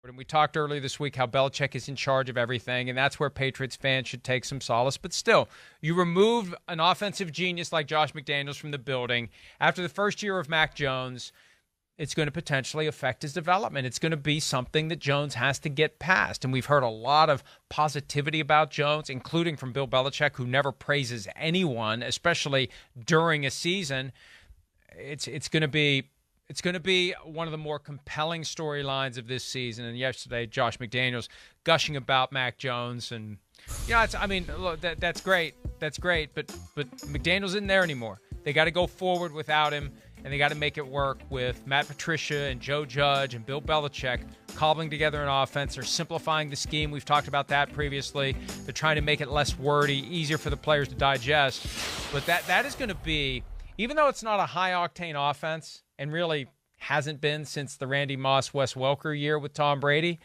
And we talked earlier this week how Belichick is in charge of everything, and that's where Patriots fans should take some solace. But still, you remove an offensive genius like Josh McDaniels from the building. After the first year of Mac Jones, it's going to potentially affect his development. It's going to be something that Jones has to get past. And we've heard a lot of positivity about Jones, including from Bill Belichick, who never praises anyone, especially during a season. It's going to be one of the more compelling storylines of this season. And yesterday, Josh McDaniels gushing about Mac Jones, and look, that's great. That's great. But McDaniels isn't there anymore. They got to go forward without him, and they got to make it work with Matt Patricia and Joe Judge and Bill Belichick cobbling together an offense. They're simplifying the scheme. We've talked about that previously. They're trying to make it less wordy, easier for the players to digest. But that is going to be, even though it's not a high-octane offense, and really hasn't been since the Randy Moss, Wes Welker year with Tom Brady,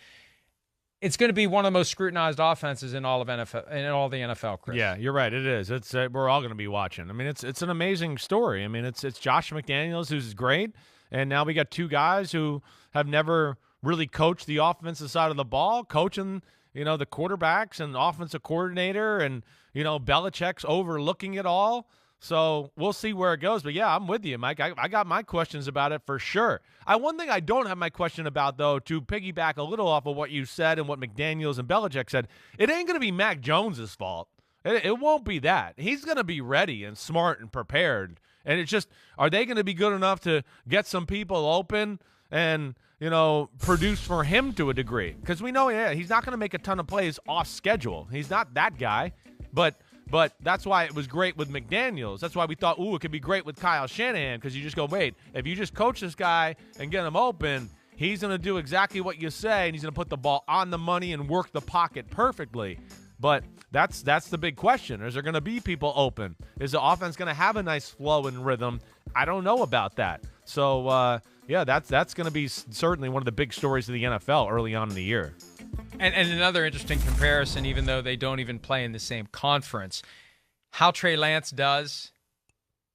it's going to be one of the most scrutinized offenses in all of NFL, in all the NFL, Chris. Yeah, you're right. It is. It's we're all going to be watching. I mean, it's an amazing story. I mean, it's Josh McDaniels, who's great, and now we got two guys who have never really coached the offensive side of the ball, coaching the quarterbacks and offensive coordinator, and Belichick's overlooking it all. So we'll see where it goes. But, yeah, I'm with you, Mike. I got my questions about it for sure. One thing I don't have my question about, though, to piggyback a little off of what you said and what McDaniels and Belichick said, it ain't going to be Mac Jones' fault. It won't be that. He's going to be ready and smart and prepared. And it's just, are they going to be good enough to get some people open and, produce for him to a degree? Because we know, he's not going to make a ton of plays off schedule. He's not that guy. But that's why it was great with McDaniels. That's why we thought, it could be great with Kyle Shanahan, because you just go, wait, if you just coach this guy and get him open, he's going to do exactly what you say, and he's going to put the ball on the money and work the pocket perfectly. But that's the big question. Is there going to be people open? Is the offense going to have a nice flow and rhythm? I don't know about that. So, that's going to be certainly one of the big stories of the NFL early on in the year. And another interesting comparison, even though they don't even play in the same conference, how Trey Lance does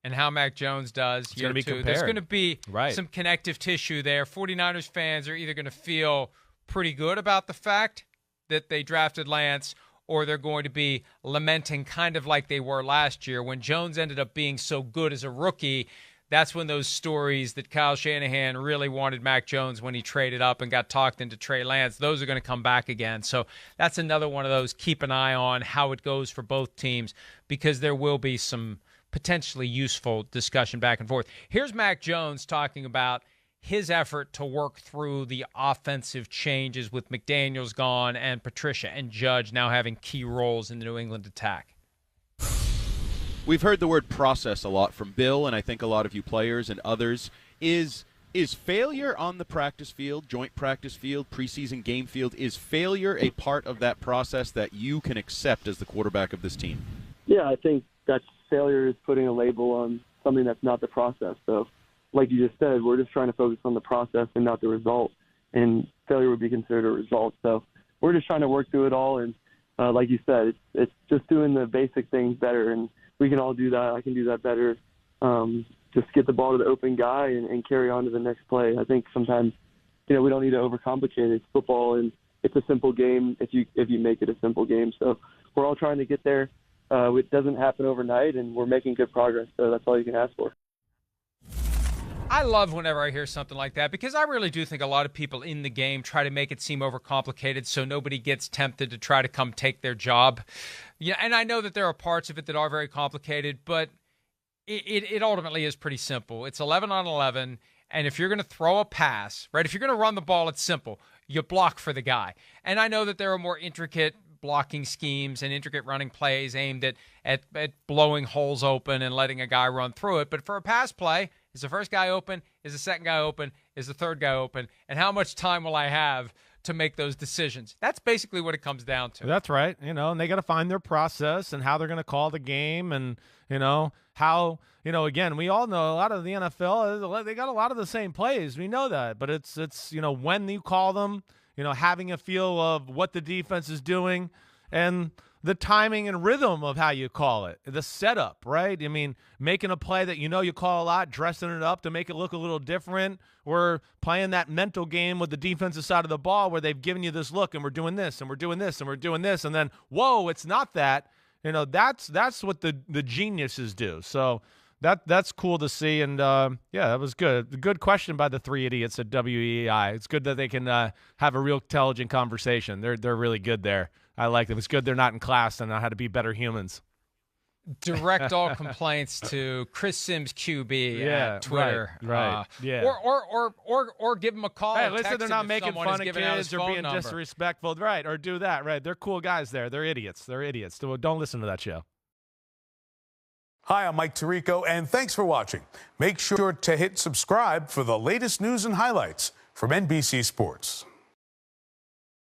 and how Mac Jones does year two. Compared. There's going to be some connective tissue there. 49ers fans are either going to feel pretty good about the fact that they drafted Lance, or they're going to be lamenting kind of like they were last year when Jones ended up being so good as a rookie. That's when those stories that Kyle Shanahan really wanted Mac Jones when he traded up and got talked into Trey Lance, those are going to come back again. So that's another one of those, keep an eye on how it goes for both teams, because there will be some potentially useful discussion back and forth. Here's Mac Jones talking about his effort to work through the offensive changes with McDaniels gone and Patricia and Judge now having key roles in the New England attack. We've heard the word process a lot from Bill, and I think a lot of you players and others. Is failure on the practice field, joint practice field, preseason game field, is failure a part of that process that you can accept as the quarterback of this team? Yeah, I think that failure is putting a label on something that's not the process. So, like you just said, we're just trying to focus on the process and not the result, and failure would be considered a result. So we're just trying to work through it all, and like you said, it's just doing the basic things better, and we can all do that. I can do that better. Just get the ball to the open guy and carry on to the next play. I think sometimes, we don't need to overcomplicate it. It's football, and it's a simple game if you make it a simple game. So we're all trying to get there. It doesn't happen overnight, and we're making good progress. So that's all you can ask for. I love whenever I hear something like that, because I really do think a lot of people in the game try to make it seem overcomplicated so nobody gets tempted to try to come take their job. Yeah, and I know that there are parts of it that are very complicated, but it ultimately is pretty simple. It's 11 on 11, and if you're going to throw a pass, right, if you're going to run the ball, it's simple. You block for the guy. And I know that there are more intricate blocking schemes and intricate running plays aimed at blowing holes open and letting a guy run through it. But for a pass play, is the first guy open? Is the second guy open? Is the third guy open? And how much time will I have to make those decisions? That's basically what it comes down to. That's right. And they got to find their process and how they're going to call the game, and, how, again, we all know a lot of the NFL, they got a lot of the same plays. We know that. But it's when you call them, having a feel of what the defense is doing, and the timing and rhythm of how you call it, the setup, right? I mean, making a play that you call a lot, dressing it up to make it look a little different. We're playing that mental game with the defensive side of the ball where they've given you this look, and we're doing this, and we're doing this, and we're doing this, and then, whoa, it's not that. That's what the geniuses do. So that's cool to see, and that was good. Good question by the three idiots at WEI. It's good that they can have a real intelligent conversation. They're really good there. I like them. It's good they're not in class and know how to be better humans. Direct all complaints to Chris Sims QB at Twitter, right? or give them a call. Hey, or listen, text they're him not if making someone fun is of giving out kids his or phone being number. disrespectful, right? Or do that, right? They're cool guys there. They're idiots. So don't listen to that show. Hi, I'm Mike Tirico, and thanks for watching. Make sure to hit subscribe for the latest news and highlights from NBC Sports.